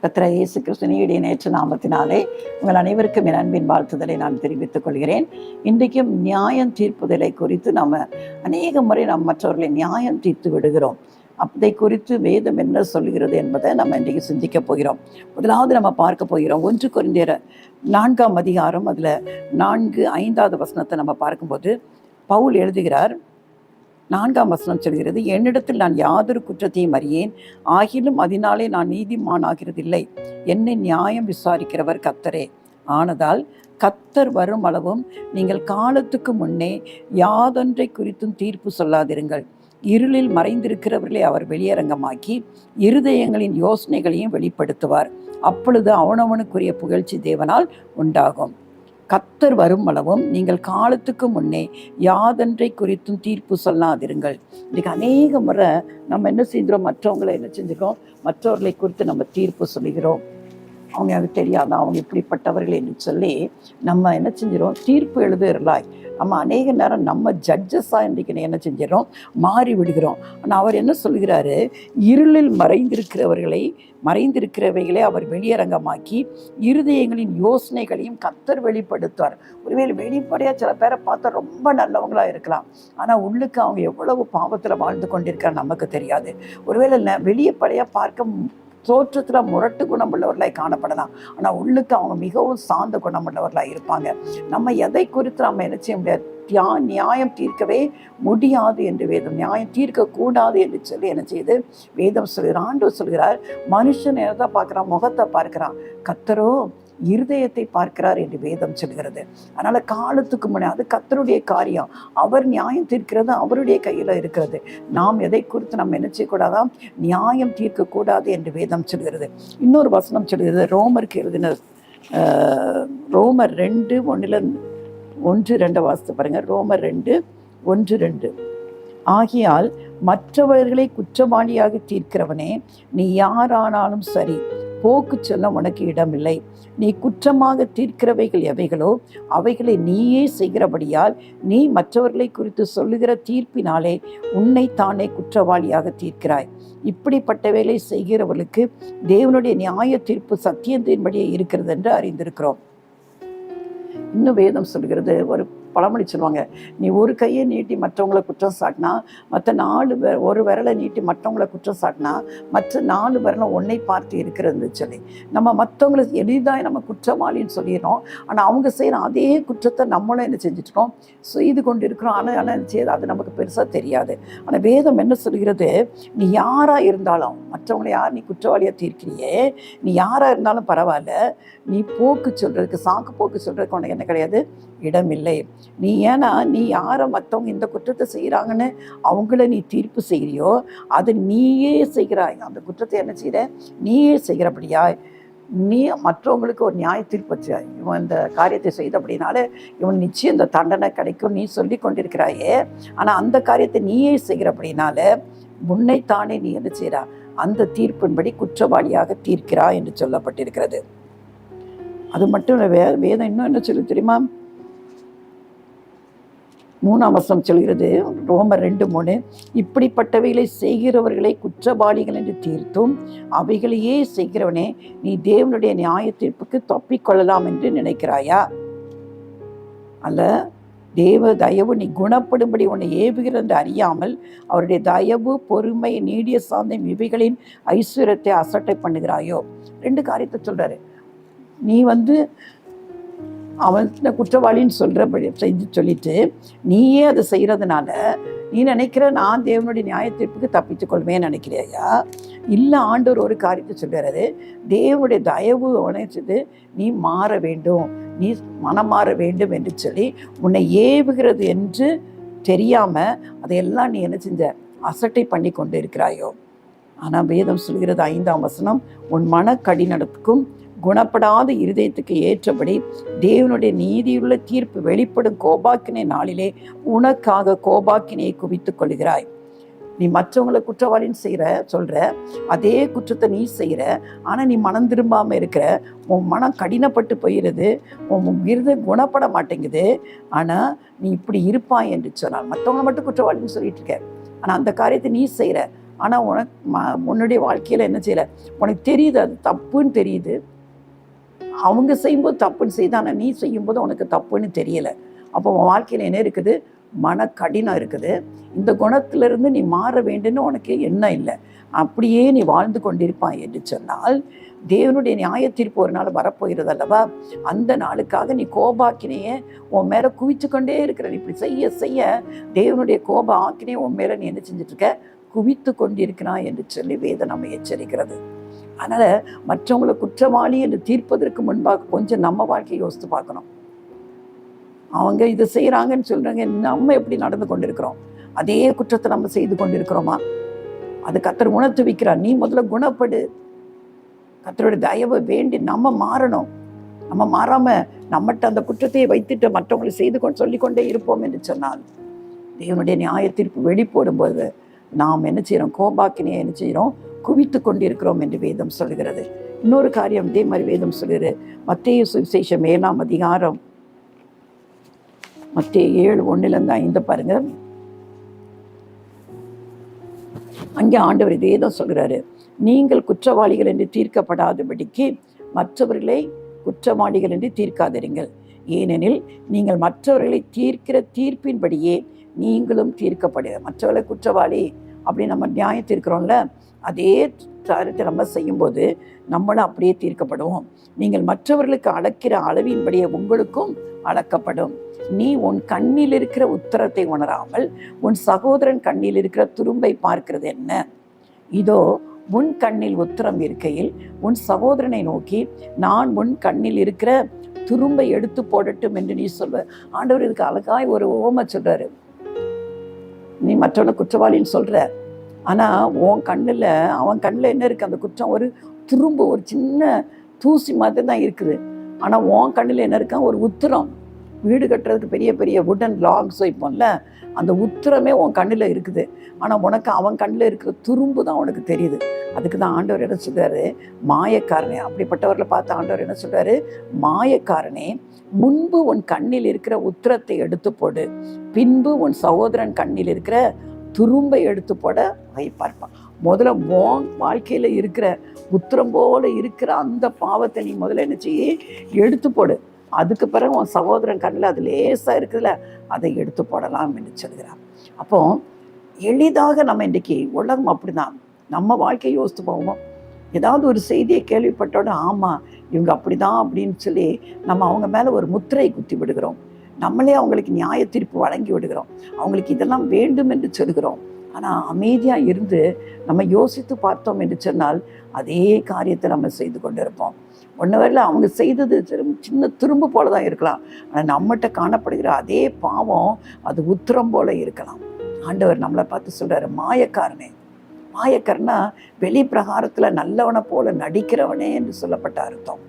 கர்த்தர் இயேசு கிறிஸ்துவினுடைய நேற்று நாமத்தினாலே உங்கள் அனைவருக்கும் என் அன்பின் வாழ்த்துதலை நான் தெரிவித்துக் கொள்கிறேன். இன்றைக்கும் நியாயம் தீர்ப்புதலை குறித்து நம்ம அநேக முறை மற்றவர்களை நியாயம் தீர்த்து விடுகிறோம். அதை குறித்து வேதம் என்ன சொல்கிறது என்பதை நம்ம இன்றைக்கு சிந்திக்க போகிறோம். முதலாவது நம்ம பார்க்க போகிறோம் 1 கொரிந்தியர் 4ஆம் அதிகாரம், அதில் 4-5வது வசனத்தை நம்ம பார்க்கும்போது பவுல் எழுதுகிறார். 4ஆம் வசனம் சொல்கிறது, என்னிடத்தில் நான் யாதொரு குற்றத்தையும் அறியேன், ஆகிலும் அதனாலே நான் நீதிமானாகிறதில்லை. என்னை நியாயம் விசாரிக்கிறவர் கர்த்தரே. ஆனதால் கர்த்தர் வரும் அளவும் நீங்கள் காலத்துக்கு முன்னே யாதொன்றை குறித்தும் தீர்ப்பு சொல்லாதிருங்கள். இருளில் மறைந்திருக்கிறவர்களை அவர் வெளியரங்கமாக்கி இருதயங்களின் யோசனைகளையும் வெளிப்படுத்துவார். அப்பொழுது அவனவனுக்குரிய புகழ்ச்சி தேவனால் உண்டாகும். கர்த்தர் வரும் அளவும் நீங்கள் காலத்துக்கு முன்னே யாதொன்றை குறித்தும் தீர்ப்பு சொல்லாதிருங்கள். இன்றைக்கு அநேக முறை நம்ம என்ன செய்கிறோம், மற்றவங்களை என்ன செஞ்சுக்கிறோம், மற்றவர்களை குறித்து நம்ம தீர்ப்பு சொல்லுகிறோம். அவங்க எனக்கு தெரியாதா, அவங்க இப்படிப்பட்டவர்கள் என்று சொல்லி நம்ம என்ன செஞ்சிடறோம், தீர்ப்பு எழுதுறலாய் நம்ம அநேக நேரம் நம்ம ஜட்ஜஸாக இன்றைக்கு என்ன செஞ்சிடறோம், மாறி விடுகிறோம். ஆனால் அவர் என்ன சொல்கிறாரு, இருளில் மறைந்திருக்கிறவைகளை அவர் வெளியரங்கமாக்கி இருதயங்களின் யோசனைகளையும் கர்த்தர் வெளிப்படுத்துவார். ஒருவேளை வெளிப்படையாக சில பேரை பார்த்தா ரொம்ப நல்லவங்களாக இருக்கலாம், ஆனால் உள்ளுக்கு அவங்க எவ்வளவு பாவத்தில் வாழ்ந்து கொண்டிருக்காரு நமக்கு தெரியாது. ஒருவேளை வெளியப்படையாக பார்க்க தோற்றத்தில் முரட்டு குணமுள்ளவர்களாய் காணப்படலாம், ஆனால் உள்ளுக்கு அவங்க மிகவும் சார்ந்த குணமுள்ளவர்களாக இருப்பாங்க. நம்ம எதை குறித்து நம்ம என்ன செய்ய முடியாது, நியாயம் தீர்க்கவே முடியாது என்று வேதம், நியாயம் தீர்க்கக்கூடாது என்று சொல்லி என்ன செய்யுது வேதம் சொல்கிறார். ஆண்டவர் சொல்கிறார், மனுஷன் எதை பார்க்குறான், முகத்தை பார்க்குறான், கர்த்தரோ இருதயத்தை பார்க்கிறார் என்று வேதம் சொல்கிறது. அதனால் காலத்துக்கு முன்னே அது கர்த்தருடைய காரியம், அவர் நியாயம் தீர்க்கிறது அவருடைய கையில் இருக்கிறது. நாம் எதை குறித்து நம்ம என்ன செய்யக்கூடாதான், நியாயம் தீர்க்கக்கூடாது என்று வேதம் சொல்கிறது. இன்னொரு வசனம் சொல்கிறது, ரோமருக்கு எழுதின ரோமர் 2:1-2 வாசித்து பாருங்கள். ரோமர் 2:1-2. ஆகையால் மற்றவர்களை குற்றவாளியாக தீர்க்கிறவனே, நீ யாரானாலும் சரி, போக்கு சொல்ல உனக்கு இடமில்லை. நீ குற்றமாக தீர்க்கிறவைகள் எவைகளோ அவைகளை நீயே செய்கிறபடியால் நீ மற்றவர்களை குறித்து சொல்லுகிற தீர்ப்பினாலே உன்னை தானே குற்றவாளியாக தீர்க்கிறாய். இப்படிப்பட்ட வேலை செய்கிறவர்களுக்கு தேவனுடைய நியாய தீர்ப்பு சத்தியத்தின்படியே இருக்கிறது என்று அறிந்திருக்கிறோம். இன்னும் வேதம் சொல்கிறது, ஒரு பழமொழி சொல்லுவாங்க, நீ ஒரு கையை நீட்டி மற்றவங்களை குற்றம் சாட்டினா, மற்ற 4 ஒரு விரலை நீட்டி மற்றவங்களை குற்றம் சாட்டினா மற்ற 4 விரலும் ஒன்றை பார்த்து இருக்கிறது சொல்லி நம்ம மற்றவங்களை எளிதாக நம்ம குற்றவாளின்னு சொல்லிடுறோம். ஆனால் அவங்க செய்கிற அதே குற்றத்தை நம்மளும் என்ன செஞ்சுட்டோம், செய்து கொண்டு இருக்கிறோம். ஆனால் அது நமக்கு பெருசாக தெரியாது. ஆனால் வேதம் என்ன சொல்கிறது, நீ யாராக இருந்தாலும், மற்றவங்களை யார் நீ குற்றவாளியாக தீர்க்கிறியே, நீ யாராக இருந்தாலும் பரவாயில்ல, நீ போக்கு சொல்கிறதுக்கு, சாக்கு போக்கு சொல்கிறதுக்கு உனக்கு என்ன கிடையாது, இடமில்லை. நீ ஏன்னா நீ யாரை மற்றவங்க இந்த குற்றத்தை செய்கிறாங்கன்னு அவங்கள நீ தீர்ப்பு செய்கிறியோ அதை நீயே செய்கிறாய். அந்த குற்றத்தை என்ன செய்கிற, நீயே செய்கிறபடியா நீ மற்றவங்களுக்கு ஒரு நியாய தீர்ப்பு, இவன் இந்த காரியத்தை செய்த அப்படின்னால இவன் நிச்சயம் இந்த தண்டனை கிடைக்கும் நீ சொல்லி கொண்டிருக்கிறாயே. ஆனால் அந்த காரியத்தை நீயே செய்கிறபடினால உன்னைத்தானே நீ என்ன செய்கிறா, அந்த தீர்ப்பின்படி குற்றவாளியாக தீர்க்கிறா என்று சொல்லப்பட்டிருக்கிறது. அது மட்டும் இல்லை, வேதம் இன்னும் என்ன சொல்லி தெரியுமா, 3ஆம் வசனம் சொல்கிறது, ரோமர் 2:3, இப்படிப்பட்டவைகளை செய்கிறவர்களை குற்றவாளிகள் என்று தீர்த்தும் அவைகளையே செய்கிறவனே, நீ தேவனுடைய நியாய தீர்ப்புக்கு தப்பிக்கொள்ளலாம் என்று நினைக்கிறாயா? அல்ல, தேவ தயவு நீ குணப்படும்படி உன்னை ஏவுகிறது என்று அறியாமல் அவருடைய தயவு, பொறுமை, நீடிய சாந்தம் இவைகளின் ஐஸ்வர்யத்தை அசட்டை பண்ணுகிறாயோ? 2 காரியத்தை சொல்றாரு. நீ அவன் குற்றவாளின்னு சொல்கிறபடி சொல்லிட்டு நீயே அதை செய்கிறதுனால நீ நினைக்கிற நான் தேவனுடைய நியாய தீர்ப்புக்கு தப்பித்து கொள்வேன்னு நினைக்கிறியா? இல்லை, ஆண்டவர் ஒரு காரியத்தை சொல்கிறாரு, தேவனுடைய தயவு உணர்ச்சது நீ மாற வேண்டும், நீ மனம் மாற வேண்டும் என்று சொல்லி உன்னை ஏவுகிறது என்று தெரியாமல் அதையெல்லாம் நீ என்ன செஞ்ச, அசட்டை பண்ணி கொண்டு இருக்கிறாயோ? ஆனால் வேதம் சொல்கிறது 5ஆம் வசனம், உன் மன கடினத்துக்கும் குணப்படாத இருதயத்துக்கு ஏற்றபடி தேவனுடைய நீதியுள்ள தீர்ப்பு வெளிப்படும் கோபாக்கினை நாளிலே உனக்காக கோபாக்கினையை குவித்துக் கொள்கிறாய். நீ மற்றவங்களை குற்றவாளின்னு சொல்கிற அதே குற்றத்தை நீ செய்கிற, ஆனால் நீ மனம் திரும்பாமல் இருக்கிற, உன் மனம் கடினப்பட்டு போயிடுது, உன் இருதயம் குணப்பட மாட்டேங்குது. ஆனால் நீ இப்படி இருப்பாய் என்று சொன்னால் மற்றவங்களை மட்டும் குற்றவாளின்னு சொல்லிட்டு இருக்க, ஆனால் அந்த காரியத்தை நீ செய்கிற, ஆனால் உன்னுடைய வாழ்க்கையில் என்ன செய்யலை, உனக்கு தெரியுது அது தப்புன்னு தெரியுது. அவங்க செய்யும்போது தப்புன்னு செய்யுது, ஆனால் நீ செய்யும்போது உனக்கு தப்புன்னு தெரியலை. அப்போ உன் வாழ்க்கையில் என்ன இருக்குது, மன கடினம் இருக்குது. இந்த குணத்திலிருந்து நீ மாற வேண்டும்னு உனக்கு எண்ணம் இல்லை. அப்படியே நீ வாழ்ந்து கொண்டிருப்பாய் என்று சொன்னால் தேவனுடைய நியாய தீர்ப்பு ஒரு நாள் வரப்போகிறது அல்லவா? அந்த நாளுக்காக நீ கோபாக்கினையே உன் மேலே குவிச்சு கொண்டே இருக்கிற. நீ இப்படி செய்ய செய்ய தேவனுடைய கோப ஆக்கினையே உன் மேலே நீ என்ன செஞ்சுட்டு இருக்க, குவித்து கொண்டிருக்கிறான் என்று சொல்லி வேதம் நம்ம எச்சரிக்கிறது. அதனால் மற்றவங்களை குற்றவாளி என்று தீர்ப்பதற்கு முன்பாக கொஞ்சம் நம்ம வாழ்க்கையை யோசித்து பார்க்கணும். அவங்க இதை செய்கிறாங்கன்னு சொல்கிறாங்க, நம்ம எப்படி நடந்து கொண்டிருக்கிறோம்? அதே குற்றத்தை நம்ம செய்து கொண்டிருக்கிறோமா? அது கர்த்தர் உணர்த்து வைக்கிறார். நீ முதல்ல குணப்படு. கர்த்தருடைய தயவை வேண்டி நம்ம மாறணும். நம்ம மாறாமல் நம்மகிட்ட அந்த குற்றத்தையே வைத்துட்டு மற்றவங்களை செய்து கொண்டு சொல்லிக்கொண்டே இருப்போம் என்று சொன்னால் தேவனுடைய நியாய தீர்ப்பு வெளிப்போடும்போது நாம் என்ன செய்கிறோம், கோபாக்கினையை என்ன செய்கிறோம், குவித்து கொண்டிருக்கிறோம் என்று வேதம் சொல்கிறது. இன்னொரு காரியம் இதே மாதிரி வேதம் சொல்கிறது. மத்தேயு சுவிசேஷம் 7ஆம் அதிகாரம் மத்தேயு 7:1-5 பாருங்க. அங்கே ஆண்டவர் இதே தான் சொல்கிறாரு. நீங்கள் குற்றவாளிகள் என்று தீர்க்கப்படாதபடிக்கு மற்றவர்களை குற்றவாளிகள் என்று தீர்க்காதிருங்கள். ஏனெனில் நீங்கள் மற்றவர்களை தீர்க்கிற தீர்ப்பின்படியே நீங்களும் தீர்க்கப்படுங்க. மற்றவர்களை குற்றவாளி அப்படி நம்ம நியாயம் தீர்க்கிறோம்ல, அதே காரியத்தை நம்ம செய்யும்போது நம்மளும் அப்படியே தீர்க்கப்படுவோம். நீங்கள் மற்றவர்களுக்கு அளக்கிற அளவின்படியே உங்களுக்கும் அளக்கப்படும். நீ உன் கண்ணில் இருக்கிற உத்தரத்தை உணராமல் உன் சகோதரன் கண்ணில் இருக்கிற துரும்பை பார்க்கிறது என்ன? இதோ உன் கண்ணில் உத்தரம் இருக்கையில் உன் சகோதரனை நோக்கி நான் உன் கண்ணில் இருக்கிற துரும்பை எடுத்து போடட்டும் என்று நீ சொல்வ. ஆண்டவர் இதுக்கு அழகாய் ஒரு ஓமை சொல்றாரு. நீ மற்றவனை குற்றவாளின்னு சொல்ற, ஆனா உன் கண்ணில் அவன் கண்ணில் என்ன இருக்கு, அந்த குற்றம் ஒரு துரும்பு, ஒரு சின்ன தூசி மாதிரி தான் இருக்குது. ஆனா உன் கண்ணில் என்ன இருக்கான், ஒரு உத்திரம். வீடு கட்டுறதுக்கு பெரிய பெரிய வுடன் லாக்ஸ் வைப்போம்ல, அந்த உத்திரமே உன் கண்ணில் இருக்குது. ஆனால் உனக்கு அவன் கண்ணில் இருக்கிற துரும்பு தான் உனக்கு தெரியுது. அதுக்கு தான் ஆண்டவர் என்ன சொல்கிறாரு, மாயக்காரனே. அப்படிப்பட்டவர்களை பார்த்து ஆண்டவர் என்ன சொல்கிறாரு, மாயக்காரனே, முன்பு உன் கண்ணில் இருக்கிற உத்திரத்தை எடுத்து போடு, பின்பு உன் சகோதரன் கண்ணில் இருக்கிற துரும்பை எடுத்து போட வைப்பார்ப்பான். முதல்ல உன் வாழ்க்கையில் இருக்கிற உத்திரம் போல இருக்கிற அந்த பாவத்தை நீ முதல்ல என்ன செய்ய, எடுத்து போடு. அதுக்கு பிறகு உன் சகோதரன் கண்ணில் அது லேசாக இருக்குதுல்ல, அதை எடுத்து போடலாம் என்று சொல்கிறார். அப்போ எளிதாக நம்ம இன்றைக்கி உலகம் அப்படிதான், நம்ம வாழ்க்கையை யோசித்து போவோம். ஏதாவது ஒரு செய்தியை கேள்விப்பட்டோட ஆமாம் இவங்க அப்படி தான் அப்படின்னு சொல்லி நம்ம அவங்க மேலே ஒரு முத்திரை குத்தி விடுகிறோம். நம்மளே அவங்களுக்கு நியாய தீர்ப்பு வழங்கி விடுகிறோம். அவங்களுக்கு இதெல்லாம் வேண்டும் என்று சொல்கிறோம். ஆனால் அமைதியாக இருந்து நம்ம யோசித்து பார்த்தோம் என்று சொன்னால் அதே காரியத்தை நம்ம செய்து கொண்டு இருப்போம். ஒன்றுவரையில் அவங்க செய்தது சின்ன துரும்பு போல தான் இருக்கலாம், ஆனால் நம்மகிட்ட காணப்படுகிற அதே பாவம் அது உத்திரம் போல இருக்கலாம். ஆண்டவர் நம்மளை பார்த்து சொல்கிறாரு, மாயக்காரனே. மாயக்காரனா வெளி பிரகாரத்தில் நல்லவனை போல நடிக்கிறவனே என்று சொல்லப்பட்ட அர்த்தம்.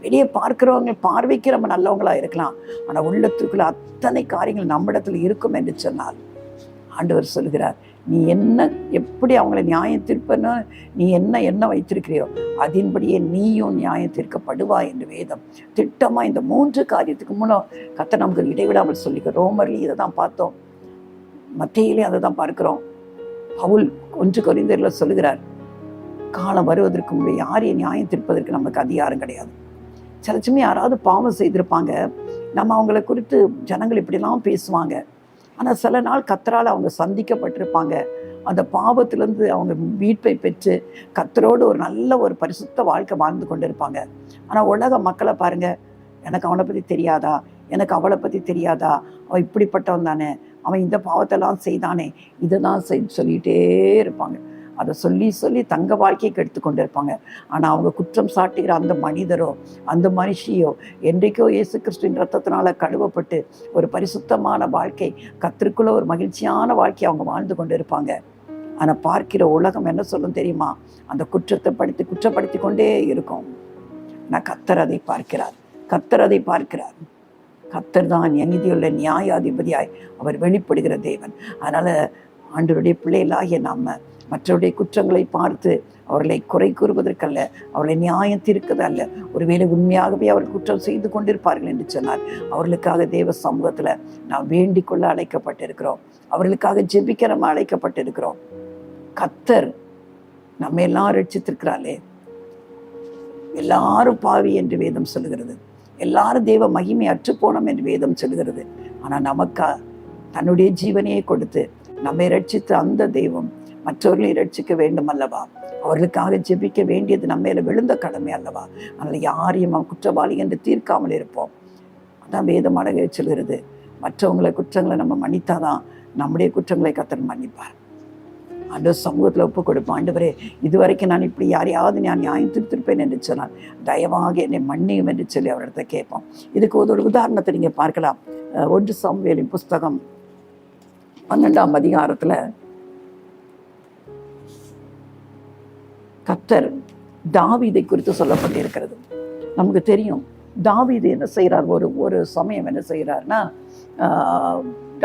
வெளியே பார்க்கிறவங்க பார்வைக்கு நம்ம நல்லவங்களாக இருக்கலாம், ஆனால் உள்ளத்துக்குள்ள அத்தனை காரியங்கள் நம்மிடத்தில் இருக்கும் என்று சொன்னால் ஆண்டவர் சொல்கிறார், நீ என்ன எப்படி அவங்கள நியாயம் தீர்ப்பன்னு நீ என்ன வைத்திருக்கிறியோ அதன்படியே நீயும் நியாயம் தீர்க்கப்படுவாய் என்று வேதம் திட்டமாக இந்த 3 காரியத்துக்கு மூலம் கர்த்தர் நமக்கு இடைவிடாமல் சொல்லிக்க. ரோமர்லையும் இதை தான் பார்த்தோம், மத்தேயுலையும் அதை தான் பார்க்கிறோம். பவுல் 1 கொரிந்தியரில் சொல்லுகிறார், காலம் வருவதற்கு முன்பே யாரையும் நியாயம் தீர்ப்பதற்கு நமக்கு அதிகாரம் கிடையாது. சில சமயம் யாராவது பாவம் செய்திருப்பாங்க, நம்ம அவங்கள குறித்து ஜனங்கள் இப்படிலாம் பேசுவாங்க. ஆனால் சில நாள் கர்த்தரால் அவங்க சந்திக்கப்பட்டிருப்பாங்க. அந்த பாவத்திலேருந்து அவங்க மீட்பை பெற்று கர்த்தரோடு ஒரு நல்ல ஒரு பரிசுத்த வாழ்க்கை வாழ்ந்து கொண்டு இருப்பாங்க. ஆனால் உலக மக்களை பாருங்கள், எனக்கு அவனை பற்றி தெரியாதா, எனக்கு அவளை பற்றி தெரியாதா, அவன் இப்படிப்பட்டவன் தானே, அவன் இந்த பாவத்தெல்லாம் செய்தானே, இதை தான் சொல்லிகிட்டே இருப்பாங்க. அதை சொல்லி சொல்லி தங்க வாழ்க்கையை கெடுத்து கொண்டு இருப்பாங்க. ஆனால் அவங்க குற்றம் சாட்டுகிற அந்த மனிதரோ அந்த மனுஷியோ என்றைக்கோ இயேசு கிறிஸ்துவின் ரத்தத்தினால கழுவப்பட்டு ஒரு பரிசுத்தமான வாழ்க்கை, கர்த்தருக்குள்ள ஒரு மகிழ்ச்சியான வாழ்க்கையை அவங்க வாழ்ந்து கொண்டு இருப்பாங்க. ஆனால் பார்க்கிற உலகம் என்ன சொல்லும் தெரியுமா, அந்த குற்றப்படுத்தி கொண்டே இருக்கும். நான் கர்த்தர் அதை பார்க்கிறார், கர்த்தர் அதை பார்க்கிறார். கர்த்தர் தான் நீதியுள்ள நியாயாதிபதியாய் அவர் வெளிப்படுகிற தேவன். அதனால் ஆண்டவருடைய பிள்ளைகளாகிய நம்ம மற்றவருடைய குற்றங்களை பார்த்து அவர்களை குறை கூறுவதற்கல்ல, அவர்களை நியாயம் தீர்க்கதல்ல. ஒருவேளை உண்மையாகவே அவர்கள் குற்றம் செய்து கொண்டிருப்பார்கள் என்று சொன்னார், அவர்களுக்காக தேவ சமூகத்தில் நாம் வேண்டிக் கொள்ள அழைக்கப்பட்டிருக்கிறோம். அவர்களுக்காக ஜெபிக்க நம்ம அழைக்கப்பட்டிருக்கிறோம். கர்த்தர் நம்ம எல்லாம் ரட்சித்திருக்கிறாளே. எல்லாரும் பாவி என்று வேதம் சொல்லுகிறது, எல்லாரும் தேவ மகிமை அற்று போனோம் என்று வேதம் சொல்லுகிறது. ஆனா நமக்கா தன்னுடைய ஜீவனையே கொடுத்து நம்மை ரட்சித்த அந்த தெய்வம் மற்றவர்களை ரட்சிக்க வேண்டும் அல்லவா? அவர்களுக்காக ஜெபிக்க வேண்டியது நம்ம மேல விழுந்த கடமை அல்லவா? அதனால யாரையும் குற்றவாளி என்று தீர்க்காமல் இருப்போம். அதான் வேதமாக சொல்கிறது. மற்றவங்களை குற்றங்களை நம்ம மன்னித்தாதான் நம்முடைய குற்றங்களை கர்த்தர் மன்னிப்பார். ஆண்டவர் சமூகத்தில் ஒப்பு கொடுப்போம். ஆண்டவரே, இதுவரைக்கும் நான் இப்படி யாரையாவது நான் நியாயம் திருத்திருப்பேன் என்று சொன்னால் தயவாக என்னை மன்னியும் என்று சொல்லி அவரிடத்தை கேட்போம். இதுக்கு ஒரு உதாரணத்தை நீங்கள் பார்க்கலாம். 1 சாமுவேலின் புஸ்தகம் 12ஆம் அதிகாரத்தில் கர்த்தர் தாவீதை குறித்து சொல்லப்பட்டிருக்கிறது. நமக்கு தெரியும் தாவீது என்ன செய்கிறார். ஒரு சமயம் என்ன செய்கிறார்னா,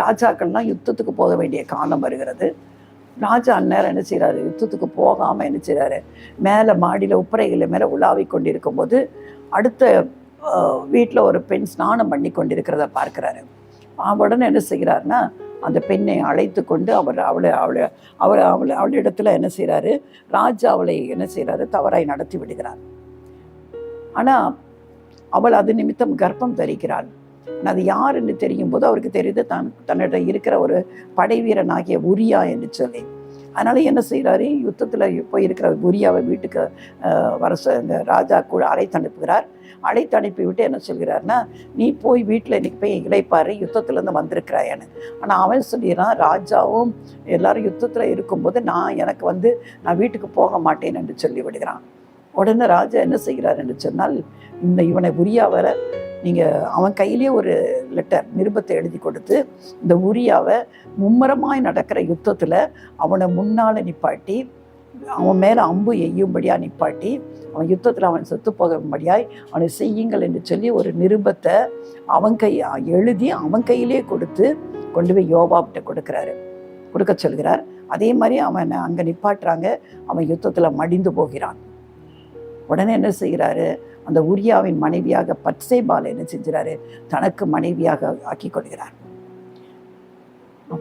ராஜாக்கள்லாம் யுத்தத்துக்கு போக வேண்டிய காலம் வருகிறது. ராஜா அந்நேரம் என்ன செய்கிறாரு, யுத்தத்துக்கு போகாமல் என்ன செய்கிறாரு, மேலே மாடியில் உப்பரைகளில் மேலே உலாவி கொண்டிருக்கும் போது அடுத்த வீட்டில் ஒரு பெண் ஸ்நானம் பண்ணி கொண்டிருக்கிறத பார்க்குறாரு. உடனே என்ன செய்கிறாருன்னா, அந்த பெண்ணை அழைத்து கொண்டு அவளிடத்துல என்ன செய்கிறாரு, ராஜா அவளை என்ன செய்கிறாரு, தவறாய் நடத்தி விடுகிறார். ஆனால் அவள் அது நிமித்தம் கர்ப்பம் தரிக்கிறாள். அது யார் என்று தெரியும் போது அவருக்கு தெரியுது தன்னிடம் இருக்கிற ஒரு படை வீரனாகிய உரியா என்று சொல்லி. அதனால என்ன செய்கிறாரு, யுத்தத்தில் போயிருக்கிற உரியாவை வீட்டுக்கு இந்த ராஜா கூட அழைத்து அனுப்பி விட்டு என்ன சொல்கிறாருன்னா, நீ போய் வீட்டில் இன்னைக்கு போய் இளைப்பாரு, யுத்தத்துலேருந்து வந்திருக்கிறாயன்னு. ஆனால் அவன் சொல்லிடுறான், ராஜாவும் எல்லாரும் யுத்தத்தில் இருக்கும்போது நான் வீட்டுக்கு போக மாட்டேன் என்று சொல்லி விடுகிறான். உடனே ராஜா என்ன செய்கிறார் என்று சொன்னால், இவனை உரியாவை நீங்கள் அவன் கையிலேயே ஒரு நிருபத்தை எழுதி கொடுத்து இந்த உரியாவை மும்முரமாய் நடக்கிற யுத்தத்தில் அவனை முன்னால் நிப்பாட்டி அவன் மேலே அம்பு எய்யும்படியாக நிப்பாட்டி அவன் யுத்தத்தில் அவன் செத்து போகும்படியாய் அவனை செய்யுங்கள் என்று சொல்லி ஒரு நிருபத்தை எழுதி அவன் கையிலே கொடுத்து கொண்டு போய் யோவாப்கிட்ட கொடுக்க சொல்கிறார். அதே மாதிரி அவனை அங்கே நிப்பாட்டுறாங்க. அவன் யுத்தத்தில் மடிந்து போகிறான். உடனே என்ன செய்கிறாரு, அந்த உரியாவின் மனைவியாக பத்சேபாலை என்ன செஞ்சுறாரு, தனக்கு மனைவியாக ஆக்கி கொள்கிறார்.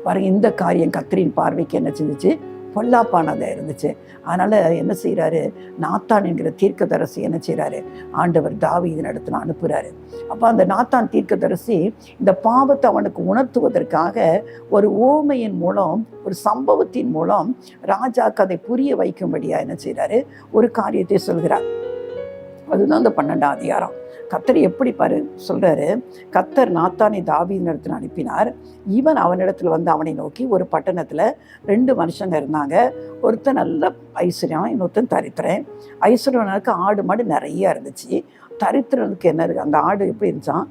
பாருங்க, இந்த காரியம் கர்த்தரின் பார்வைக்கு என்ன செஞ்சிச்சு, பொல்லாப்பானதாக இருந்துச்சு. அதனால் என்ன செய்கிறாரு, நாத்தான் என்கிற தீர்க்கதரிசி என்ன செய்கிறாரு, ஆண்டவர் தாவீதின் இடத்துல அனுப்புகிறாரு. அப்போ அந்த நாத்தான் தீர்க்கதரிசி இந்த பாவத்தை அவனுக்கு உணர்த்துவதற்காக ஒரு ஓமையின் மூலம், ஒரு சம்பவத்தின் மூலம் ராஜாக்கு அதை புரிய வைக்கும்படியாக என்ன செய்கிறாரு, ஒரு காரியத்தை சொல்கிறார். அதுதான் அந்த 12ஆம் அதிகாரம். கர்த்தர் எப்படி சொல்றாரு, கர்த்தர் நாத்தானை தாவீதின் இடத்துல அனுப்பினார். இவன் அவனிடத்துல வந்து அவனை நோக்கி, ஒரு பட்டணத்துல 2 மனுஷங்க இருந்தாங்க. ஒருத்தன் நல்ல ஐஸ்வர்யம், இன்னொருத்தன் தரித்திரன். ஐஸ்வர்யனுக்கு ஆடு மாடு நிறைய இருந்துச்சு. தரித்திரனுக்கு என்ன இருக்கு, அந்த ஆடு எப்படி இருந்துச்சான்,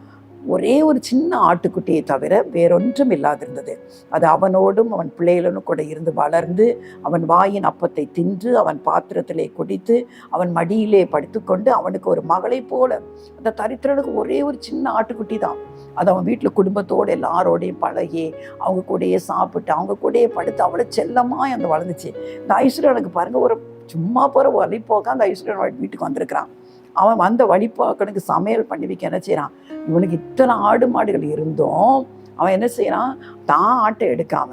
ஒரே ஒரு சின்ன ஆட்டுக்குட்டியை தவிர வேறொன்றும் இல்லாதிருந்தது. அது அவனோடும் அவன் பிள்ளைகளும் கூட இருந்து வளர்ந்து அவன் வாயின் அப்பத்தை தின்று அவன் பாத்திரத்திலே குடித்து அவன் மடியிலே படுத்துக்கொண்டு அவனுக்கு ஒரு மகளை போல. அந்த தரித்திரனுக்கு ஒரே ஒரு சின்ன ஆட்டுக்குட்டி தான். அது அவன் வீட்டில் குடும்பத்தோடு எல்லாரோடையும் பழகி அவங்க கூடயே சாப்பிட்டு அவங்க கூடயே படுத்து அவ்வளோ செல்லமாக அந்த வளர்ந்துச்சு. இந்த ஐஸ்வர்யனுக்கு பாருங்கள், ஒரு சும்மா போகிற வழி போக அந்த ஐஸ்வர்யன் வீட்டுக்கு வந்திருக்கிறான். அவன் வந்த வழிபாக்கனுக்கு சமையல் பண்ணி வைக்க என்ன செய்கிறான், இவனுக்கு இத்தனை ஆடு மாடுகள் இருந்தும் அவன் என்ன செய்யறான், தான் ஆட்டை எடுக்காம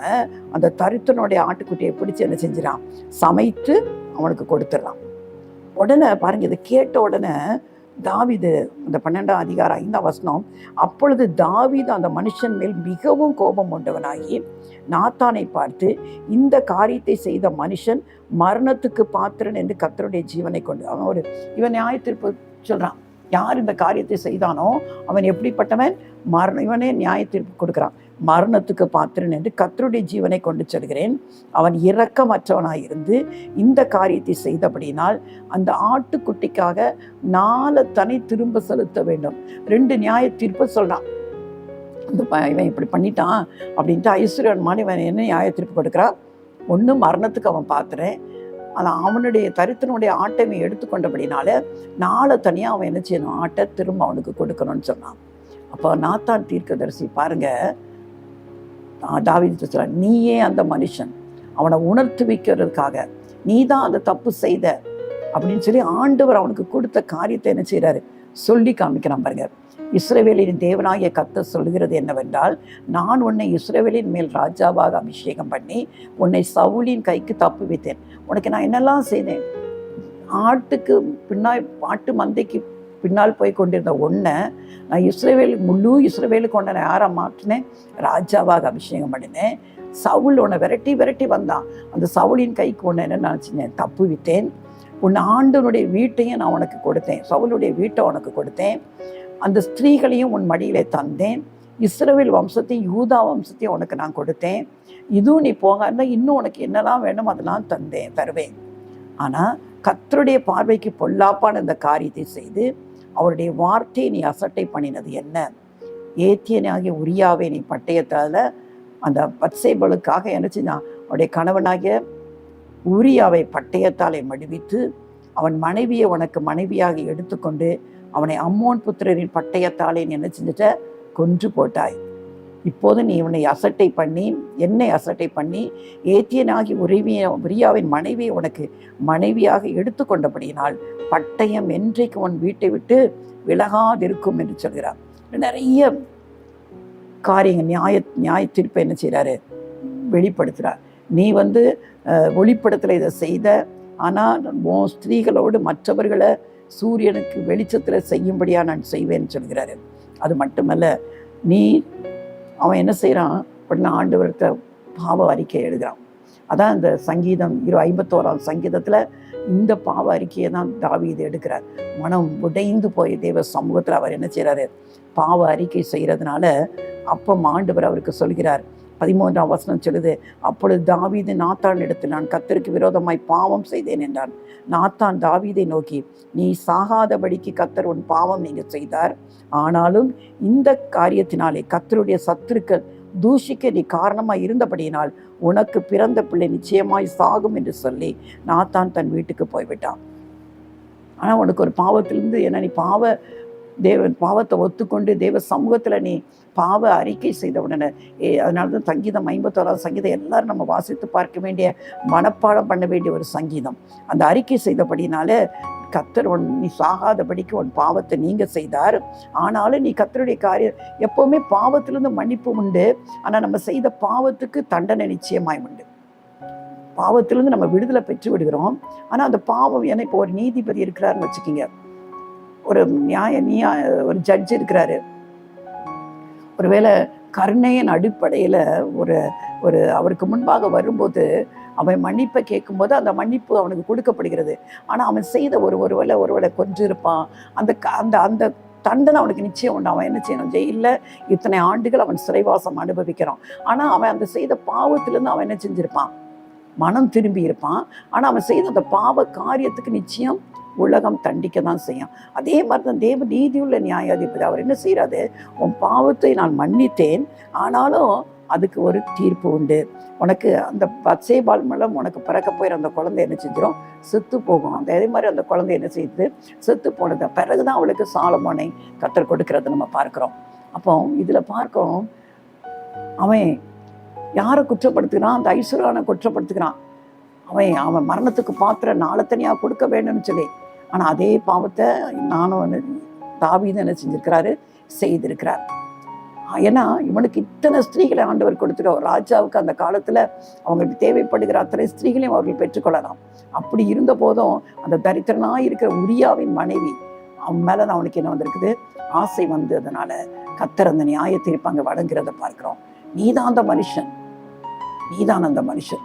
அந்த தரித்தனுடைய ஆட்டுக்குட்டியை பிடிச்சி என்ன செஞ்சிடான், சமைத்து அவனுக்கு கொடுத்துடலாம். உடனே பாருங்க, இதை கேட்ட உடனே தாவீது, அந்த 12ஆம் அதிகாரம் 5ஆம் வசனம், அப்பொழுது தாவீது அந்த மனுஷன் மேல் மிகவும் கோபம் கொண்டவனாகி நாத்தானை பார்த்து, இந்த காரியத்தை செய்த மனுஷன் மரணத்துக்கு பாத்திரன் என்று கர்த்தருடைய ஜீவனை கொண்டு. இவன் நியாய தீர்ப்பு சொல்றான். யார் இந்த காரியத்தை செய்தானோ அவன் எப்படிப்பட்டவன், இவனே நியாய தீர்ப்பு கொடுக்குறான். மரணத்துக்கு பாத்திரன் என்று கர்த்தருடைய ஜீவனை கொண்டு சொல்கிறேன். அவன் இரக்கமற்றவனாயிருந்து இந்த காரியத்தை செய்தபடினால் அந்த ஆட்டுக்குட்டிக்காக 4 தனி திரும்ப செலுத்த வேண்டும். 2 நியாய தீர்ப்பு சொல்றான். இவன் இப்படி பண்ணிட்டான் அப்படின்ட்டு ஐஸ்வர்யன் இவன் என்ன நியாய தீர்ப்பு கொடுக்குறான். 1 மரணத்துக்கு அவன் பாத்திரன், ஆனால் அவனுடைய தரித்திரனுடைய ஆட்டை எடுத்துக்கொண்டபடினால 4 தனியாக அவன் என்ன செய்யணும், ஆட்டை திரும்ப அவனுக்கு கொடுக்கணும்னு சொன்னான். அப்போ நாத்தான் தீர்க்கதரிசி பாருங்க, தாவீது சொல்றான், நீயே அந்த மனுஷன், அவனை உணர்த்து வைக்கிறதுக்காக நீ தான் அந்த தப்பு செய்த அப்படின்னு சொல்லி ஆண்டவர் அவனுக்கு கொடுத்த காரியத்தை என்ன செய்யறாரு, சொல்லி காமிக்கிறான் பாருங்க. இஸ்ரவேலின் தேவனாகிய கர்த்தர் சொல்கிறது என்னவென்றால், நான் உன்னை இஸ்ரவேலின் மேல் ராஜாவாக அபிஷேகம் பண்ணி உன்னை சவுலின் கைக்கு தப்புவித்தேன். உனக்கு நான் என்னெல்லாம் செய்தேன்? ஆட்டு மந்தைக்கு பின்னால் போய் கொண்டிருந்த ஒன்றை நான் முழு இஸ்ரவேலுக்கு ஒன்றை நான் யாரை மாற்றினேன்? ராஜாவாக அபிஷேகம் பண்ணினேன். சவுல் உன்னை விரட்டி வந்தான். அந்த சவுலின் கைக்கு ஒன்று என்ன நினச்சினேன்? தப்புவித்தேன். உன் ஆண்டவனுடைய வீட்டையும் நான் உனக்கு கொடுத்தேன். சவுலுடைய வீட்டை உனக்கு கொடுத்தேன். அந்த ஸ்திரீகளையும் உன் மடியிலே தந்தேன். இஸ்ரவேல் வம்சத்தையும் யூதா வம்சத்தையும் உனக்கு நான் கொடுத்தேன். இதுவும் நீ போக இன்னும் உனக்கு என்னெல்லாம் வேணும் அதெல்லாம் தருவேன். ஆனால் கர்த்தருடைய பார்வைக்கு பொல்லாப்பான இந்த காரியத்தை செய்து அவருடைய வார்த்தையை நீ அசட்டை பண்ணினது என்ன? ஏத்தியனாகிய உரியாவை நீ பட்டயத்தால் அந்த பத்சேபலுக்காக என்ன செஞ்சான்? அவருடைய கணவனாகிய உரியாவை பட்டயத்தாலே மடிவித்து அவன் மனைவியை உனக்கு மனைவியாக எடுத்துக்கொண்டு அவனை அம்மோன் புத்திரரின் பட்டயத்தாலே என்ன செஞ்சுட்ட? கொன்று போட்டாய். இப்போது நீ என்னை அசட்டை பண்ணி ஏத்தியனாகி உரியாவின் மனைவியை உனக்கு மனைவியாக எடுத்துக்கொண்டபடியினால் பட்டயம் என்றைக்கு உன் வீட்டை விட்டு விலகாதிருக்கும் என்று சொல்கிறார். நிறைய காரியங்கள் நியாய தீர்ப்பை என்ன செய்கிறாரு? வெளிப்படுத்துகிறார். நீ ஒளிப்படத்தில் இதை செய்த, ஆனால் ஸ்திரீகளோடு மற்றவர்களை சூரியனுக்கு வெளிச்சத்தில் செய்யும்படியா நான் செய்வேன்னு சொல்கிறாரு. அது மட்டுமல்ல, அவன் என்ன செய்கிறான்? உடனே ஆண்டவர்கிட்ட பாவ அறிக்கை எழுதுகிறான். அதான் இந்த சங்கீதம் 51ஆம் சங்கீதத்தில் இந்த பாவ அறிக்கையை தான் தாவீது எடுக்கிறார். மனம் உடைந்து போய் தேவ சமூகத்தில் அவர் என்ன செய்கிறாரு? பாவ அறிக்கை செய்கிறதுனால அப்போ ஆண்டவர் அவருக்கு சொல்கிறார். 13ஆம் வசனம் சொல்லுது, அப்பொழுது தாவீது நாத்தான் இடத்தில் நான் கர்த்தருக்கு விரோதமாய் பாவம் செய்தேன் என்றான். நாத்தான் தாவீதை நோக்கி, நீ சாகாதபடிக்கு கர்த்தர் உன் பாவம் நீங்க செய்தார். ஆனாலும் இந்த காரியத்தினாலே கர்த்தருடைய சத்துருக்கள் தூஷிக்க நீ காரணமாய் இருந்தபடியினால் உனக்கு பிறந்த பிள்ளை நிச்சயமாய் சாகும் என்று சொல்லி நாத்தான் தன் வீட்டுக்கு போய்விட்டான். ஆனால் உனக்கு ஒரு பாவத்திலிருந்து என்ன, நீ பாவத்தை ஒத்துக்கொண்டு தேவ சமூகத்தில் நீ பாவ அறிக்கை செய்த உடனே அதனால தான் சங்கீதம் 51ஆம் சங்கீதம் எல்லாரும் நம்ம வாசித்து பார்க்க வேண்டிய, மனப்பாடம் பண்ண வேண்டிய ஒரு சங்கீதம். அந்த அறிக்கை செய்தபடினால கர்த்தர் நீ சாகாதபடிக்கு உன் பாவத்தை நீங்க செய்தார். ஆனாலும் நீ கர்த்தருடைய காரியம் எப்போவுமே பாவத்திலிருந்து மன்னிப்பு உண்டு. ஆனால் நம்ம செய்த பாவத்துக்கு தண்டனை நிச்சயமாய் உண்டு. பாவத்திலிருந்து நம்ம விடுதலை பெற்று விடுகிறோம். ஆனால் அந்த பாவம் இப்போ ஒரு நீதிபதி இருக்கிறாருன்னு வச்சுக்கிங்க, ஒரு ஒரு ஜட்ஜ் இருக்கிறாரு. ஒருவேளை கருணையின் அடிப்படையில் ஒரு அவருக்கு முன்பாக வரும்போது அவன் மன்னிப்பை கேட்கும்போது அந்த மன்னிப்பு அவனுக்கு கொடுக்கப்படுகிறது. ஆனால் அவன் செய்த ஒருவேளை கொன்றிருப்பான். அந்த தண்டனை அவனுக்கு நிச்சயம் உண்டு. அவன் என்ன செய்யணும்? ஜெயிலில் இத்தனை ஆண்டுகள் அவன் சிறைவாசம் அனுபவிக்கிறான். ஆனால் அவன் அந்த செய்த பாவத்திலேருந்து அவன் என்ன செஞ்சிருப்பான்? மனம் திரும்பி இருப்பான். ஆனால் அவன் செய்த அந்த பாவ காரியத்துக்கு நிச்சயம் உலகம் தண்டிக்க தான் செய்யும். அதே மாதிரி தான் தேவ நீதியுள்ள நியாயாதிபதி அவர் என்ன செய்யறாரு? உன் பாவத்தை நான் மன்னித்தேன், ஆனாலும் அதுக்கு ஒரு தீர்ப்பு உண்டு. உனக்கு அந்த பத்சேபாள் மூலம் உனக்கு பிறக்க போயிற அந்த குழந்தை என்ன செஞ்சிடும்? செத்து போகும். அதே மாதிரி அந்த குழந்தை என்ன செய்யுது? செத்து போனது பிறகுதான் அவளுக்கு சாலமோனை கர்த்தர் கொடுக்கறத நம்ம பார்க்கிறோம். அப்போ இதுல பார்க்கிறோம், அவன் யாரை குற்றப்படுத்துகிறான்? அந்த ஐஸ்வர்யானை குற்றப்படுத்துகிறான். அவன் மரணத்துக்கு பாத்திர நாளத்தனியாக கொடுக்க வேண்டும்னு சொல்லி. ஆனால் அதே பாவத்தை தாவீது என்ன செஞ்சிருக்கிறாரு? செய்திருக்கிறார். ஏன்னா இவனுக்கு இத்தனை ஸ்திரீகளை ஆண்டவர் கொடுத்துட்டோம். ராஜாவுக்கு அந்த காலத்தில் அவங்களுக்கு தேவைப்படுகிற அத்தனை ஸ்திரீகளையும் அவர்கள் பெற்றுக்கொள்ளலாம். அப்படி இருந்த போதும் அந்த தரித்திரனாக இருக்கிற உரியாவின் மனைவி அவன் மேலே தான் அவனுக்கு என்ன வந்திருக்குது? ஆசை அதனால கர்த்தர் அந்த நியாய தீர்ப்பு அங்கே வழங்குறத பார்க்கிறோம். நீதான் அந்த மனுஷன்.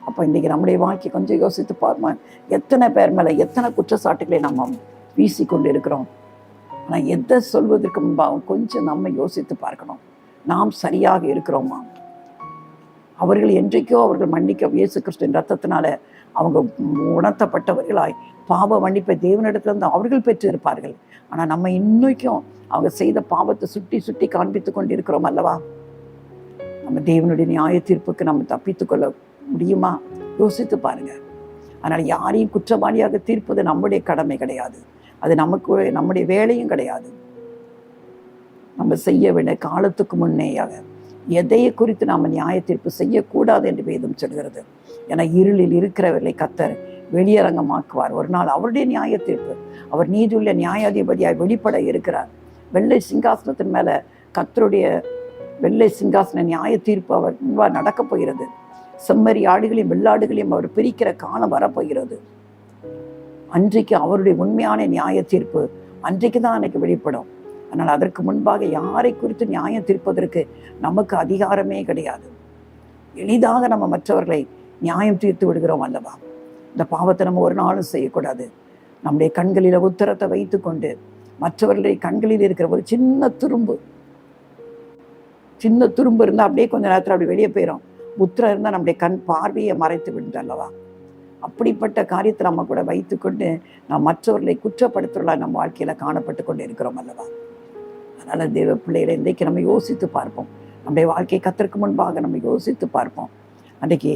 அப்போ இன்றைக்கி நம்முடைய வாழ்க்கை கொஞ்சம் யோசித்து பார்ப்போம். எத்தனை பேர் மேலே எத்தனை குற்றச்சாட்டுகளை நம்ம வீசி கொண்டு இருக்கிறோம். ஆனால் எதை சொல்வதற்கு முன்பாக கொஞ்சம் நம்ம யோசித்து பார்க்கணும். நாம் சரியாக இருக்கிறோமா? அவர்கள் என்றைக்கோ அவர்கள் மன்னிக்க இயேசு கிறிஸ்துவின் ரத்தத்தினால அவங்க உணர்த்தப்பட்டவர்களாய் பாவ மன்னிப்பை தேவனிடத்திலிருந்து அவர்கள் பெற்று இருப்பார்கள். ஆனால் நம்ம இன்னைக்கும் அவங்க செய்த பாவத்தை சுட்டி காண்பித்து கொண்டு இருக்கிறோம் அல்லவா? நம்ம தேவனுடைய நியாய தீர்ப்புக்கு நம்ம தப்பித்துக்கொள்ள முடியுமா? யோசித்து பாருங்க. அதனால் யாரையும் குற்றவாளியாக தீர்ப்பது நம்முடைய கடமை கிடையாது. அது நம்முடைய வேலையும் கிடையாது. நம்ம செய்ய வேண்டிய காலத்துக்கு முன்னேயாக எதையை குறித்து நாம் நியாய தீர்ப்பு செய்யக்கூடாது என்று வேதம் சொல்கிறது. ஏன்னா இருளில் இருக்கிறவர்களை கர்த்தர் வெளியரங்கமாக்குவார். ஒரு நாள் அவருடைய நியாய தீர்ப்பு, அவர் நீதியுள்ள நியாயாதிபதியாய் வெளிப்பட இருக்கிறார். வெள்ளை சிங்காசனத்தின் மேலே கர்த்தருடைய வெள்ளை சிங்காசன நியாய தீர்ப்பு அவர் முன்பாக நடக்கப் போகிறது. செம்மறி ஆடுகளையும் வெள்ளாடுகளையும் அவர் பிரிக்கிற காலம் வரப்போகிறது. அன்றைக்கு அவருடைய உண்மையான நியாய தீர்ப்பு அன்றைக்கு தான் எனக்கு வெளிப்படும். ஆனால் அதற்கு முன்பாக யாரை குறித்து நியாயம் தீர்ப்பதற்கு நமக்கு அதிகாரமே கிடையாது. எளிதாக நம்ம மற்றவர்களை நியாயம் தீர்த்து விடுகிறோம் அல்லவா? இந்த பாவத்தை நம்ம ஒரு நாளும் செய்யக்கூடாது. நம்முடைய கண்களில் உத்தரத்தை வைத்து கொண்டு மற்றவர்களுடைய கண்களில் இருக்கிற ஒரு சின்ன துரும்பு இருந்தால் அப்படியே கொஞ்ச நேரத்தில் அப்படி வெளியே போயிடும். உத்தரம் இருந்தால் நம்முடைய கண் பார்வையை மறைத்து விடுது அல்லவா? அப்படிப்பட்ட காரியத்தை நம்ம கூட வைத்து கொண்டு நாம் மற்றவர்களை குற்றப்படுத்துறலாம் நம்ம வாழ்க்கையில் காணப்பட்டு கொண்டு இருக்கிறோம் அல்லவா? அதனால் தேவ பிள்ளைகளை இன்றைக்கு நம்ம யோசித்து பார்ப்போம். நம்முடைய வாழ்க்கை கர்த்தருக்கு முன்பாக நம்ம யோசித்து பார்ப்போம். அன்றைக்கு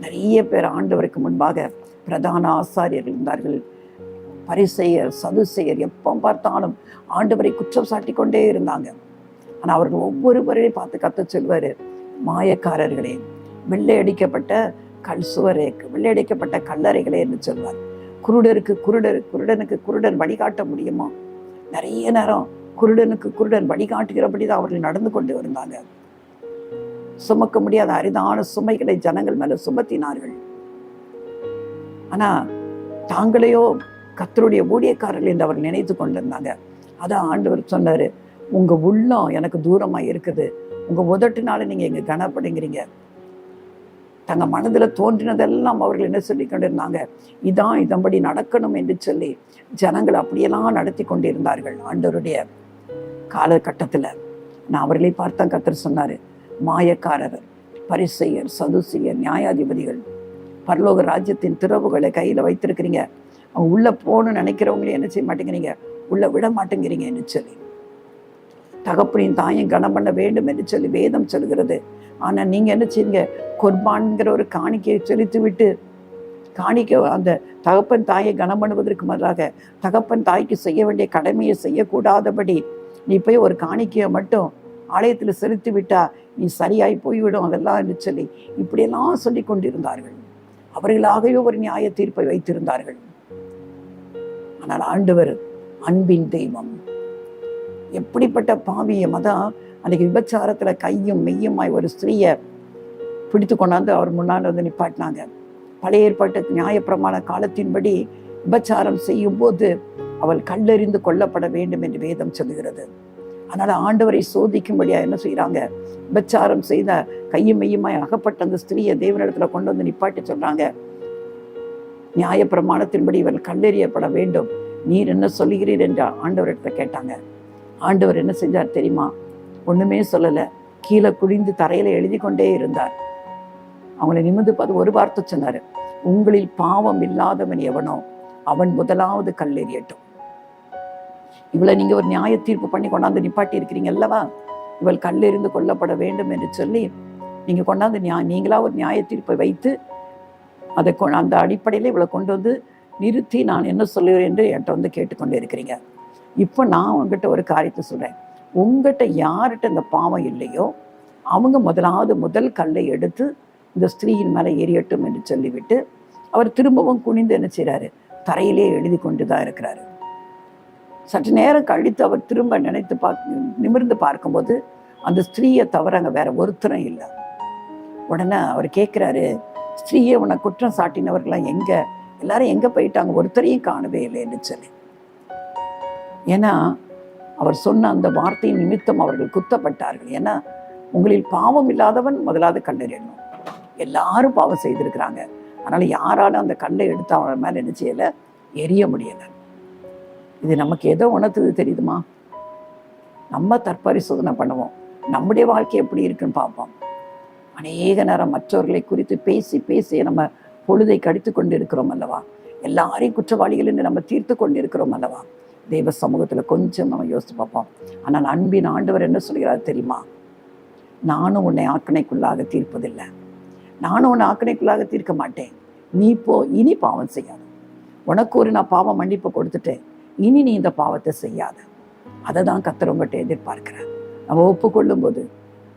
நிறைய பேர் ஆண்டவருக்கு முன்பாக பிரதான ஆசாரியர்கள் இருந்தார்கள், பரிசேயர், சதுசேயர். எப்போ பார்த்தாலும் ஆண்டவரை குற்றம் சாட்டி கொண்டே இருந்தாங்க. ஆனால் அவர்கள் ஒவ்வொருவரையும் பார்த்து கர்த்தர் சொல்வார், மாயக்காரர்களே, வெள்ளையடிக்கப்பட்ட கல் சுவரே, வெள்ளையடிக்கப்பட்ட கல்லறைகளே என்று சொல்வார். குருடனுக்கு குருடன் வழிகாட்ட முடியுமா? நிறைய நேரம் குருடன் வழிகாட்டுகிறபடி தான் அவர்கள் நடந்து கொண்டு இருந்தாங்க. சுமக்க முடியாத அரிதான சுமைகளை ஜனங்கள் மேல சுமத்தினார்கள். ஆனா தாங்களையோ கர்த்தருடைய ஊழியக்காரர்கள் என்று அவர் நினைத்து கொண்டிருந்தாங்க. அதான் ஆண்டவர் சொன்னாரு, உங்க உள்ளம் எனக்கு தூரமா இருக்குது, உங்க உதட்டினால நீங்க எங்க கனப்படுங்கிறீங்க. தங்க மனதில் தோன்றினதெல்லாம் அவர்கள் என்ன சொல்லி கொண்டிருந்தாங்க, இதான் இதன்படி நடக்கணும் என்று சொல்லி ஜனங்கள் அப்படியெல்லாம் நடத்தி கொண்டிருந்தார்கள். ஆண்டவருடைய காலகட்டத்தில் நான் அவர்களை பார்த்தா கர்த்தர் சொன்னார், மாயக்காரர், பரிசேயர், சதுசேயர், நியாயாதிபதிகள், பரலோக ராஜ்யத்தின் திறவுகளை கையில் வைத்திருக்கிறீங்க, அவங்க உள்ளே போகணும்னு நினைக்கிறவங்களே என்ன செய்ய மாட்டேங்கிறீங்க, உள்ளே விட மாட்டேங்கிறீங்க என்று சொல்லி. தகப்பனின் தாயும் கனம் பண்ண வேண்டும் என்று சொல்லி வேதம் சொல்கிறது. ஆனால் நீங்கள் என்ன செய்யுங்க, குர்பான்கிற ஒரு காணிக்கையை செலுத்தி விட்டு அந்த தகப்பன் தாயை கனம் பண்ணுவதற்கு பதிலாக தகப்பன் தாய்க்கு செய்ய வேண்டிய கடமையை செய்யக்கூடாதபடி நீ போய் ஒரு காணிக்கையை மட்டும் ஆலயத்தில் செலுத்தி விட்டா நீ சரியாய் போய்விடும் அதெல்லாம் என்று சொல்லி இப்படியெல்லாம் சொல்லி கொண்டிருந்தார்கள். அவர்களாகவே ஒரு நியாய தீர்ப்பை வைத்திருந்தார்கள். ஆனால் ஆண்டவர் அன்பின் தெய்வம். எப்படிப்பட்ட பாவியம்! அதான் அன்றைக்கு விபச்சாரத்துல கையும் மெய்யுமாய் ஒரு ஸ்திரீயை பிடித்து கொண்டாந்து அவர் முன்னால் வந்து நிப்பாட்டினாங்க. பழைய ஏற்பாட்டு நியாயப்பிரமாண காலத்தின்படி விபச்சாரம் செய்யும் போது அவள் கல்லெறிந்து கொல்லப்பட வேண்டும் என்று வேதம் சொல்லுகிறது. அதனால ஆண்டவரை சோதிக்கும்படியா என்ன செய்யறாங்க, விபச்சாரம் செய்த கையும் மெய்யுமாய் அகப்பட்ட அந்த ஸ்திரீயை தேவனிடத்துல கொண்டு வந்து நிப்பாட்டி சொல்றாங்க, நியாயப்பிரமாணத்தின்படி இவள் கல்லெறியப்பட வேண்டும், நீர் என்ன சொல்லுகிறீர் என்று ஆண்டவரிடத்துல கேட்டாங்க. ஆண்டவர் என்ன செஞ்சார் தெரியுமா? ஒண்ணுமே சொல்லலை, கீழே குடிந்து தரையில எழுதி கொண்டே இருந்தார். அவங்களை நிமிர்ந்து பார்த்து ஒரு வார்த்தை சொன்னாரு, உங்களில் பாவம் இல்லாதவன் எவனோ அவன் முதலாவது கல்லெறியட்டும். இவளை நீங்க ஒரு நியாய தீர்ப்பு பண்ணி கொண்டாந்து நிப்பாட்டி இருக்கிறீங்க அல்லவா, இவள் கல்லெறிந்து கொல்லப்பட வேண்டும் என்று சொல்லி நீங்க கொண்டாந்து நீங்களா ஒரு நியாய தீர்ப்பை வைத்து அதை அந்த அடிப்படையில் இவளை கொண்டு வந்து நிறுத்தி நான் என்ன சொல்லுகிறேன் என்று என்கிட்ட வந்து கேட்டுக்கொண்டு இருக்கிறீங்க. இப்போ நான் உங்ககிட்ட ஒரு காரியத்தை சொல்றேன், உங்ககிட்ட யார்கிட்ட இந்த பாவம் இல்லையோ அவங்க முதல் கல்லை எடுத்து இந்த ஸ்திரீயின் மேலே எரியட்டும் என்று சொல்லிவிட்டு அவர் திரும்பவும் குனிந்து என்ன செய்கிறாரு, தரையிலே எழுதி கொண்டு தான் இருக்கிறாரு. சற்று நேரம் கழித்து அவர் திரும்ப நிமிர்ந்து பார்க்கும்போது அந்த ஸ்திரீயை தவிர அங்கே வேற ஒருத்தரும் இல்லை. உடனே அவர் கேட்குறாரு, ஸ்திரீயை உன்னை குற்றம் சாட்டினவர்களாம் எங்க, எல்லாரும் எங்க போயிட்டாங்க, ஒருத்தரையும் காணவே இல்லை என்று சொல்லி. ஏன்னா அவர் சொன்ன அந்த வார்த்தையின் நிமித்தம் அவர்கள் குத்தப்பட்டார்கள். ஏன்னா உங்களில் பாவம் இல்லாதவன் முதலாவது கல்லெறியணும். எல்லாரும் பாவம் செய்திருக்கிறாங்க, அதனால யாராலும் அந்த கல்லை எடுத்து அவன் மேல என்ன செய்யலை, எரிய முடியலை. இது நமக்கு எதோ உணர்த்துது தெரியுதுமா? நம்ம தற்பரிசோதனை பண்ணுவோம், நம்முடைய வாழ்க்கை எப்படி இருக்குன்னு பார்ப்போம். அநேக நேரம் மற்றவர்களை குறித்து பேசி பேசி நம்ம பொழுதை கடித்து கொண்டு இருக்கிறோம் அல்லவா, எல்லாரையும் குற்றவாளிகள் என்று நம்ம தீர்த்து கொண்டு இருக்கிறோம் அல்லவா. தெய்வ சமூகத்துல கொஞ்சம் நம்ம யோசித்து பார்ப்போம். ஆனால் அன்பின் ஆண்டவர் என்ன சொல்கிறார் தெரியுமா? நானும் உன்னை ஆக்கணைக்குள்ளாக தீர்ப்பதில்லை, நானும் உன்னை ஆக்கணைக்குள்ளாக தீர்க்க மாட்டேன், நீ போ, இனி பாவம் செய்யாத, உனக்கு ஒரு நான் பாவம் மன்னிப்பு கொடுத்துட்டேன், இனி நீ இந்த பாவத்தை செய்யாத. அதை தான் கர்த்தர் உங்கள்கிட்ட எதிர்பார்க்கிறார். நம்ம ஒப்புக்கொள்ளும் போது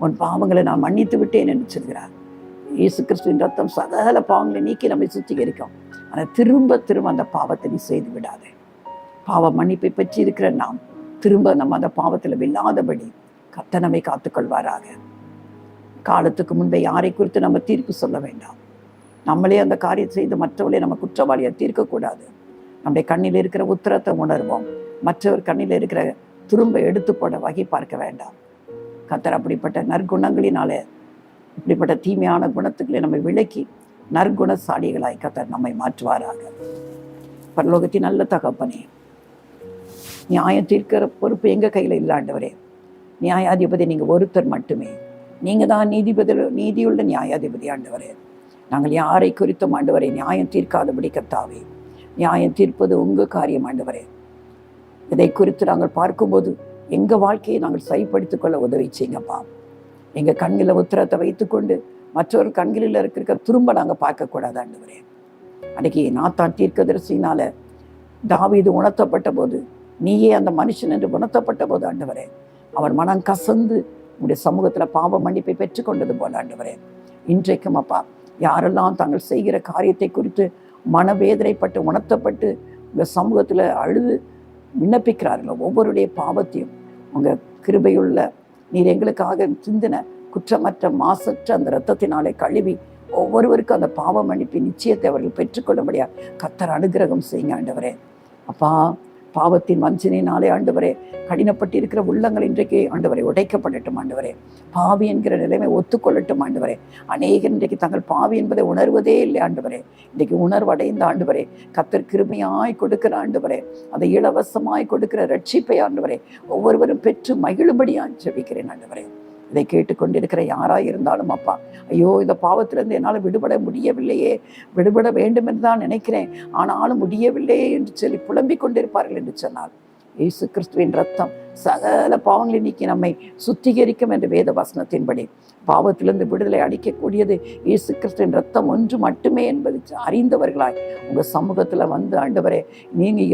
உன் பாவங்களை நான் மன்னித்து விட்டேன் என்று சொல்கிறார். இயேசு கிறிஸ்துவின் ரத்தம் சகல பாவங்களை நீக்கி நம்மை சுத்திகரிக்கும். ஆனால் திரும்ப திரும்ப அந்த பாவத்தை நீ செய்து விடாதே. பாவ மன்னிப்பை பெற்று இருக்கிற நாம் திரும்ப நம்ம அந்த பாவத்தில் விழாதபடி கர்த்தர் நம்மை காத்துக்கொள்வாராக. காலத்துக்கு முன்பே யாரை குறித்து நம்ம தீர்ப்பு சொல்ல வேண்டாம். நம்மளே அந்த காரியத்தை செய்து மற்றவர்களே நம்ம குற்றவாளியை தீர்க்கக்கூடாது. நம்முடைய கண்ணில் இருக்கிற உத்தரத்தை உணர்வோம். மற்றவர் கண்ணில் இருக்கிற துரும்ப எடுத்து போட வகை பார்க்க வேண்டாம். கர்த்தர் அப்படிப்பட்ட நற்குணங்களினாலே இப்படிப்பட்ட தீமையான குணத்துக்களை நம்ம விலக்கி நற்குணசாலிகளாய் கர்த்தர் நம்மை மாற்றுவாராக. பரலோகத்தின் நல்ல தகப்பனே, நியாயம் தீர்க்கிற பொறுப்பு எங்கள் கையில் இல்லை ஆண்டவரே. நியாயாதிபதி நீங்கள் ஒருத்தர் மட்டுமே. நீங்கள் தான் நீதியுள்ள நியாயாதிபதி ஆண்டவரே. நாங்கள் யாரை குறித்தும் ஆண்டவரே நியாயம் தீர்க்காதபடி கர்த்தாவே, நியாயம் தீர்ப்பது உங்கள் காரியம் ஆண்டவரே. இதை குறித்து நாங்கள் பார்க்கும்போது எங்கள் வாழ்க்கையை நாங்கள் சரிப்படுத்திக் கொள்ள உதவி செய்யுங்கப்பா. எங்கள் கண்ணில் உத்திரத்தை வைத்துக்கொண்டு மற்றொரு கண்களில் இருக்கிற திரும்ப நாங்கள் பார்க்கக்கூடாது ஆண்டவரே. அன்றைக்கி நாத்தான் தீர்க்கதரிசினால தாவீது உணர்த்தப்பட்ட போது, நீயே அந்த மனுஷன் என்று உணர்த்தப்பட்ட போது ஆண்டவரே, அவன் மனம் கசந்து உங்களுடைய சமூகத்தில் பாவ மன்னிப்பை பெற்றுக்கொண்டது போல ஆண்டவரே, இன்றைக்கும் அப்பா யாரெல்லாம் தாங்கள் செய்கிற காரியத்தை குறித்து மனவேதனைப்பட்டு உணர்த்தப்பட்டு உங்கள் சமூகத்தில் அழுது விண்ணப்பிக்கிறார்களோ, ஒவ்வொருடைய பாவத்தையும் உங்கள் கிருபையுள்ள நீர் எங்களுக்காக சிந்தின குற்றமற்ற மாசற்ற அந்த இரத்தத்தினாலே கழுவி ஒவ்வொருவருக்கும் அந்த பாவ மன்னிப்பின் நிச்சயத்தை அவர்கள் பெற்றுக்கொள்ளும்படியா கர்த்தர் அனுகிரகம் செய்யுங்க ஆண்டவரே. அப்பா, பாவத்தின் வஞ்சனையினாலே ஆண்டவரே கடினப்பட்டு இருக்கிற உள்ளங்கள் இன்றைக்கு ஆண்டவரை உடைக்கப்படட்டும் ஆண்டவரே. பாவி என்கிற நிலைமை ஒத்துக்கொள்ளட்டும் ஆண்டவரே. அநேகர் இன்றைக்கு தங்கள் பாவி என்பதை உணர்வதே இல்லை ஆண்டவரே. இன்றைக்கு உணர்வடைந்த ஆண்டவரே கர்த்தர் கிருபையாய் கொடுக்கிற ஆண்டவரே, அதை இலவசமாய் கொடுக்கிற ரட்சிப்பை ஆண்டவரே ஒவ்வொருவரும் பெற்று மகிழும்படியாய் ஜெபிக்கிறேன் ஆண்டவரே. இதை கேட்டுக்கொண்டிருக்கிற யாராக இருந்தாலும் அப்பா, ஐயோ இந்த பாவத்திலிருந்து என்னால் விடுபட முடியவில்லையே, விடுபட வேண்டும் என்று தான் நினைக்கிறேன், ஆனாலும் முடியவில்லையே என்று சொல்லி புலம்பிக் கொண்டிருப்பார்கள் என்று சொன்னால், இயேசு கிறிஸ்துவின் ரத்தம் சகல பாவங்களை நீக்கி நம்மை சுத்திகரிக்கும் என்ற வேத வசனத்தின்படி பாவத்திலிருந்து விடுதலை அளிக்கக்கூடியது இயேசு கிறிஸ்துவின் ரத்தம் ஒன்று மட்டுமே என்பது அறிந்தவர்களாய் உங்கள் சமூகத்தில் வந்து ஆண்டவரே, நீங்கள்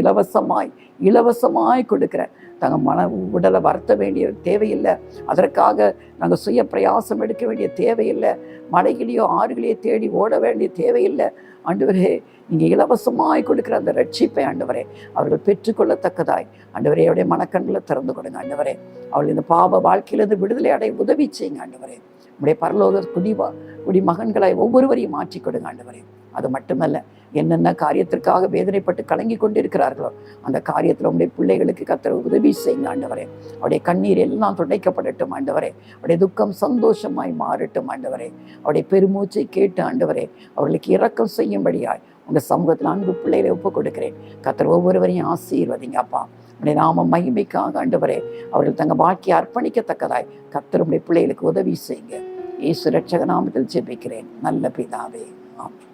இலவசமாய் கொடுக்கிற தங்கள் மன உடலை வருத்த வேண்டிய தேவையில்லை. அதற்காக நாங்கள் சுய பிரயாசம் எடுக்க வேண்டிய தேவையில்லை. மலைகளையோ ஆறுகளையோ தேடி ஓட வேண்டிய தேவையில்லை ஆண்டவரே. நீங்கள் இலவசமாய் கொடுக்குற அந்த ரட்சிப்பை ஆண்டவரே அவர்கள் பெற்றுக்கொள்ளத்தக்கதாய் ஆண்டவரே அவருடைய மனக்கண்களை திறந்து கொடுங்க ஆண்டவரே. அவள் இந்த பாவ வாழ்க்கையிலிருந்து விடுதலை அடைய உதவி செய்யுங்க ஆண்டவரே. உடைய பரலோக குடிமகன்களாய் ஒவ்வொருவரையும் மாற்றி கொடுங்க ஆண்டவரே. அது மட்டுமல்ல, என்னென்ன காரியத்திற்காக வேதனைப்பட்டு கலங்கி கொண்டிருக்கிறார்களோ அந்த காரியத்தில் உடைய பிள்ளைகளுக்கு கர்த்தர் உதவி செய்யுங்க ஆண்டவரே. அவருடைய கண்ணீர் எல்லாம் துடைக்கப்படட்டும் ஆண்டவரே. அவருடைய துக்கம் சந்தோஷமாய் மாறட்டும் ஆண்டவரே. அவருடைய பெருமூச்சை கேட்டு ஆண்டவரே அவர்களுக்கு இரக்கம் செய்யும்படியாய் உங்கள் சமூகத்தில் அன்பு பிள்ளைகளை ஒப்புக் கொடுக்கிறேன். கர்த்தர் ஒவ்வொருவரையும் ஆசீர்வதிங்க அப்பா. உடைய நாம மகிமைக்காக ஆண்டவரே அவர்கள் தங்கள் வாழ்க்கையை அர்ப்பணிக்கத்தக்கதாய் கர்த்தர் உடைய பிள்ளைகளுக்கு உதவி செய்யுங்க. இயேசு ரட்சக நாமத்தில் ஜெபிக்கிறேன் நல்ல பிதாவே, ஆமென்.